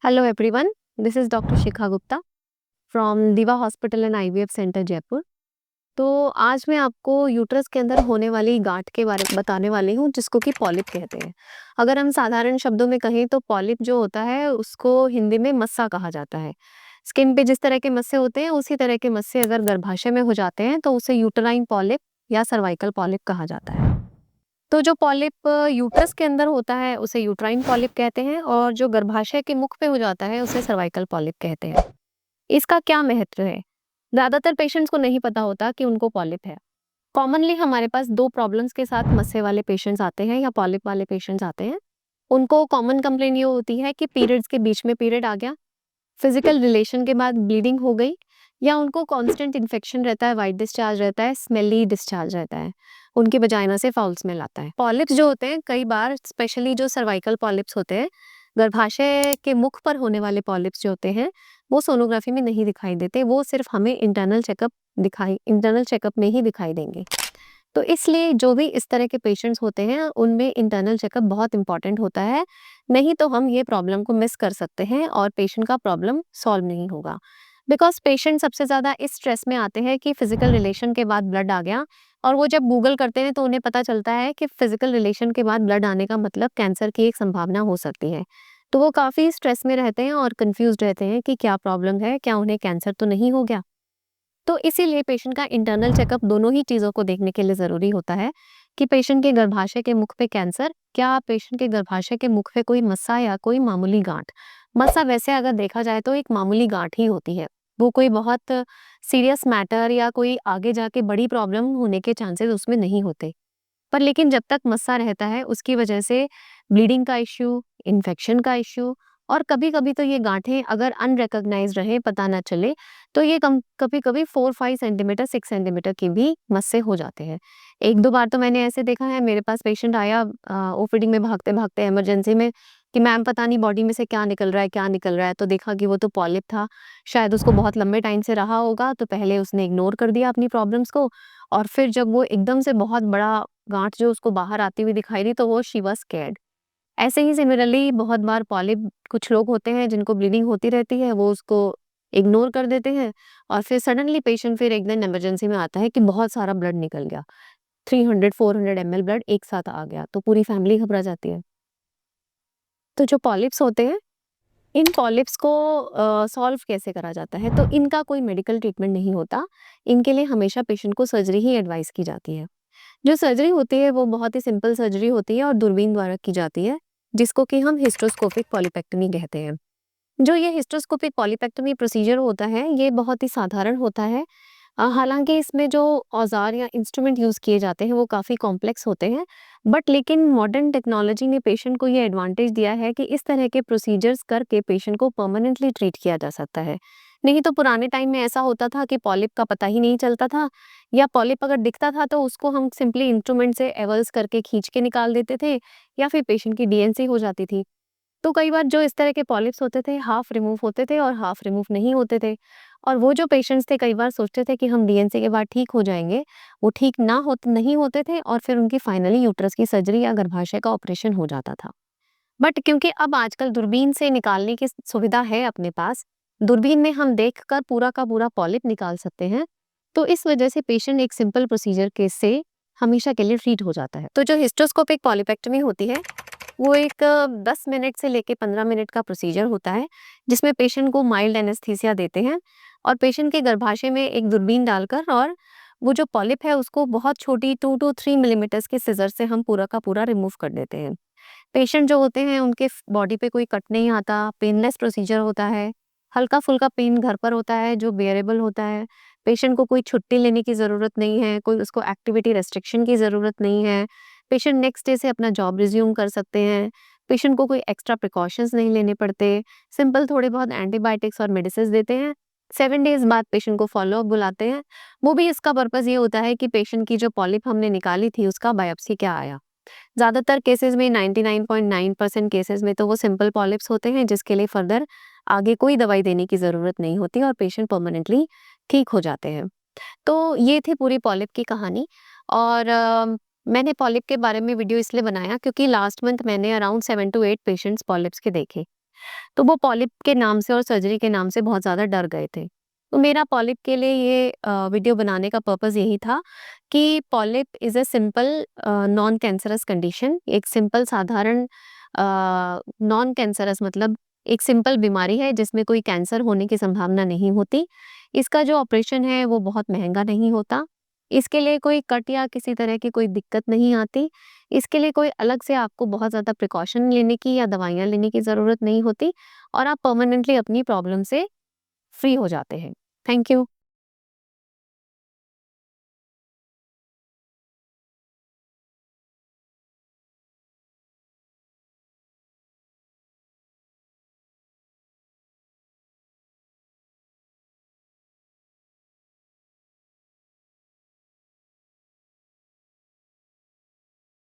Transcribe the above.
Hello everyone, this is Dr. Shikha Gupta from दिवा hospital and IVF centre Jaipur. तो आज मैं आपको यूट्रस के अंदर होने वाली गांठ के बारे में बताने वाली हूँ जिसको कि पॉलिप कहते हैं। अगर हम साधारण शब्दों में कहें तो पॉलिप जो होता है उसको हिंदी में मस्सा कहा जाता है। स्किन पे जिस तरह के मस्से होते हैं उसी तरह के मस्से अगर गर्भाशय में हो जाते हैं तो उसे यूटराइन पॉलिप या सर्वाइकल पॉलिप कहा जाता है। तो जो पॉलिप यूट्रस के अंदर होता है उसे यूट्राइन पॉलिप कहते हैं और जो गर्भाशय के मुख पे हो जाता है उसे सर्वाइकल पॉलिप कहते हैं। इसका क्या महत्व है? ज़्यादातर पेशेंट्स को नहीं पता होता कि उनको पॉलिप है। कॉमनली हमारे पास 2 प्रॉब्लम्स के साथ मस्से वाले पेशेंट्स आते हैं या पॉलिप वाले पेशेंट्स आते हैं। उनको कॉमन कंप्लेंट ये होती है कि पीरियड्स के बीच में पीरियड आ गया, फिजिकल रिलेशन के बाद ब्लीडिंग हो गई या उनको कांस्टेंट इन्फेक्शन रहता है, व्हाइट डिस्चार्ज रहता है, स्मेली डिस्चार्ज रहता है। उनकी वजाइना से फाउल स्मेल आता है। पॉलिप्स जो होते हैं कई बार स्पेशली जो सर्वाइकल पॉलिप्स होते हैं, गर्भाशय के मुख पर होने वाले पॉलिप्स जो होते हैं, वो सोनोग्राफी में नहीं दिखाई देते। वो सिर्फ हमें इंटरनल चेकअप में ही दिखाई देंगे। तो इसलिए जो भी इस तरह के पेशेंट्स होते हैं उनमें इंटरनल चेकअप बहुत इंपॉर्टेंट होता है। नहीं तो हम ये प्रॉब्लम को मिस कर सकते हैं और पेशेंट का प्रॉब्लम सॉल्व नहीं होगा। बिकॉज पेशेंट सबसे ज़्यादा इस स्ट्रेस में आते हैं कि फिजिकल रिलेशन के बाद ब्लड आ गया और वो जब गूगल करते हैं तो उन्हें पता चलता है कि फिजिकल रिलेशन के बाद ब्लड आने का मतलब कैंसर की एक संभावना हो सकती है। तो वो काफ़ी स्ट्रेस में रहते हैं और कंफ्यूज्ड रहते हैं कि क्या प्रॉब्लम है, क्या उन्हें कैंसर तो नहीं हो गया। तो इसीलिए पेशेंट का इंटरनल चेकअप दोनों ही चीज़ों को देखने के लिए ज़रूरी होता है कि पेशेंट के गर्भाशय के मुख पे कैंसर, क्या पेशेंट के गर्भाशय के मुख पे कोई मस्सा या कोई मामूली गांठ। मस्सा वैसे अगर देखा जाए तो एक मामूली गांठ ही होती है, वो कोई बहुत सीरियस मैटर या कोई आगे जाके बड़ी प्रॉब्लम होने के चांसेस उसमें नहीं होते। पर लेकिन जब तक मस्सा रहता है उसकी वजह से ब्लीडिंग का इश्यू, इन्फेक्शन का इश्यू और कभी-कभी तो ये गांठें अगर अनरिकॉग्नाइज्ड रहे, पता ना चले, तो ये कम कभी-कभी 4-5 सेंटीमीटर, 6 सेंटीमीटर की भी मस्से हो जाते हैं। 1-2 बार तो मैंने ऐसे देखा है, मेरे पास पेशेंट आया ओपीडी में भागते-भागते इमरजेंसी में कि मैम पता नहीं बॉडी में से क्या निकल रहा है, क्या निकल रहा है? तो देखा कि वो तो पॉलिप था। शायद उसको बहुत लंबे टाइम से रहा होगा, तो पहले उसने इग्नोर कर दिया अपनी प्रॉब्लम्स को और फिर जब वो एकदम से बहुत बड़ा गाँठ जो उसको बाहर आती हुई दिखाई दी तो वो शी वाज़ स्कैर्ड। ऐसे ही सिमिलरली बहुत बार पॉलिप कुछ लोग होते हैं जिनको ब्लीडिंग होती रहती है, वो उसको इग्नोर कर देते हैं और फिर सडनली पेशेंट फिर एक दिन इमरजेंसी में आता है कि बहुत सारा ब्लड निकल गया। 300-400 एमएल ब्लड एक साथ आ गया, तो पूरी फैमिली घबरा जाती है। तो जो पॉलिप्स होते हैं, इन पॉलिप्स को सॉल्व कैसे करा जाता है? तो इनका कोई मेडिकल ट्रीटमेंट नहीं होता। इनके लिए हमेशा पेशेंट को सर्जरी ही एडवाइस की जाती है। जो सर्जरी होती है वो बहुत ही सिंपल सर्जरी होती है और दूरबीन द्वारा की जाती है, जिसको कि हम हिस्ट्रोस्कोपिक पॉलीपेक्टमी कहते हैं। जो ये हिस्ट्रोस्कोपिक पॉलीपेक्टमी प्रोसीजर होता है, ये बहुत ही साधारण होता है। हालाँकि इसमें जो औज़ार या इंस्ट्रूमेंट यूज़ किए जाते हैं, वो काफ़ी कॉम्प्लेक्स होते हैं। बट लेकिन मॉडर्न टेक्नोलॉजी ने पेशेंट को ये एडवांटेज दिया है कि इस तरह के प्रोसीजर्स करके पेशेंट को परमानेंटली ट्रीट किया जा सकता है। नहीं तो पुराने टाइम में ऐसा होता था कि पॉलिप का पता ही नहीं चलता था या पॉलिप अगर दिखता था तो उसको हम सिंपली इंस्ट्रूमेंट से एवल्स करके खींच के निकाल देते थे या फिर पेशेंट की डीएनसी हो जाती थी। तो कई बार जो इस तरह के पॉलिप्स होते थे हाफ रिमूव होते थे और हाफ रिमूव नहीं होते थे और वो जो पेशेंट्स थे कई बार सोचते थे कि हम डीएनसी के बाद ठीक हो जाएंगे, वो ठीक ना हो नहीं होते थे और फिर उनकी फाइनली यूट्रस की सर्जरी या गर्भाशय का ऑपरेशन हो जाता था। बट क्योंकि अब आजकल दूरबीन से निकालने की सुविधा है अपने पास, दूरबीन में हम देखकर पूरा का पूरा पॉलिप निकाल सकते हैं, तो इस वजह से पेशेंट एक सिंपल प्रोसीजर के से हमेशा के लिए ट्रीट हो जाता है। तो जो हिस्ट्रोस्कोपिक पॉलीपेक्टमी होती है वो एक 10 मिनट से लेके 15 मिनट का प्रोसीजर होता है, जिसमें पेशेंट को माइल्ड एनेस्थीसिया देते हैं और पेशेंट के गर्भाशय में एक दूरबीन डालकर और वो जो पॉलिप है उसको बहुत छोटी 2 टू 3 मिलीमीटर्स के सिज़र से हम पूरा का पूरा रिमूव कर देते हैं। पेशेंट जो होते हैं उनके बॉडी पे कोई कट नहीं आता, पेनलेस प्रोसीजर होता है, हल्का-फुल्का पेन घर पर होता है जो बेयरेबल होता है। पेशेंट को कोई छुट्टी लेने की ज़रूरत नहीं है, कोई उसको एक्टिविटी रेस्ट्रिक्शन की ज़रूरत नहीं है। पेशेंट नेक्स्ट डे से अपना जॉब रिज़्यूम कर सकते हैं। पेशेंट को कोई एक्स्ट्रा प्रिकॉशंस नहीं लेने पड़ते। सिंपल थोड़े बहुत एंटीबायोटिक्स और मेडिसिन्स देते हैं। 7 डेज़ बाद पेशेंट को फ़ॉलो-अप बुलाते हैं। वो भी इसका पर्पज़ ये होता है कि पेशेंट की जो पॉलिप हमने निकाली थी उसका बायोप्सी क्या आया। ज़्यादातर केसेज़ में 99.9% केसेज़ में तो वो सिंपल पॉलिप्स होते हैं जिसके लिए फर्दर आगे कोई दवाई देने की ज़रूरत नहीं होती और पेशेंट परमानेंटली ठीक हो जाते हैं। तो ये थी पूरी पॉलिप की कहानी और मैंने पॉलिप के बारे में वीडियो इसलिए बनाया क्योंकि लास्ट मंथ मैंने अराउंड 7 टू 8 पेशेंट्स पॉलिप्स के देखे। तो वो पॉलिप के नाम से और सर्जरी के नाम से बहुत ज़्यादा डर गए थे। तो मेरा पॉलिप के लिए ये वीडियो बनाने का पर्पज़ यही था कि polyp is a simple non cancerous condition, एक सिंपल साधारण नॉन कैंसरस मतलब एक सिंपल बीमारी है जिसमें कोई कैंसर होने की संभावना नहीं होती। इसका जो ऑपरेशन है वो बहुत महँगा नहीं होता। इसके लिए कोई कट या किसी तरह की कोई दिक्कत नहीं आती। इसके लिए कोई अलग से आपको बहुत ज़्यादा प्रिकॉशन लेने की या दवाइयाँ लेने की ज़रूरत नहीं होती और आप परमानेंटली अपनी प्रॉब्लम से फ्री हो जाते हैं। Thank you.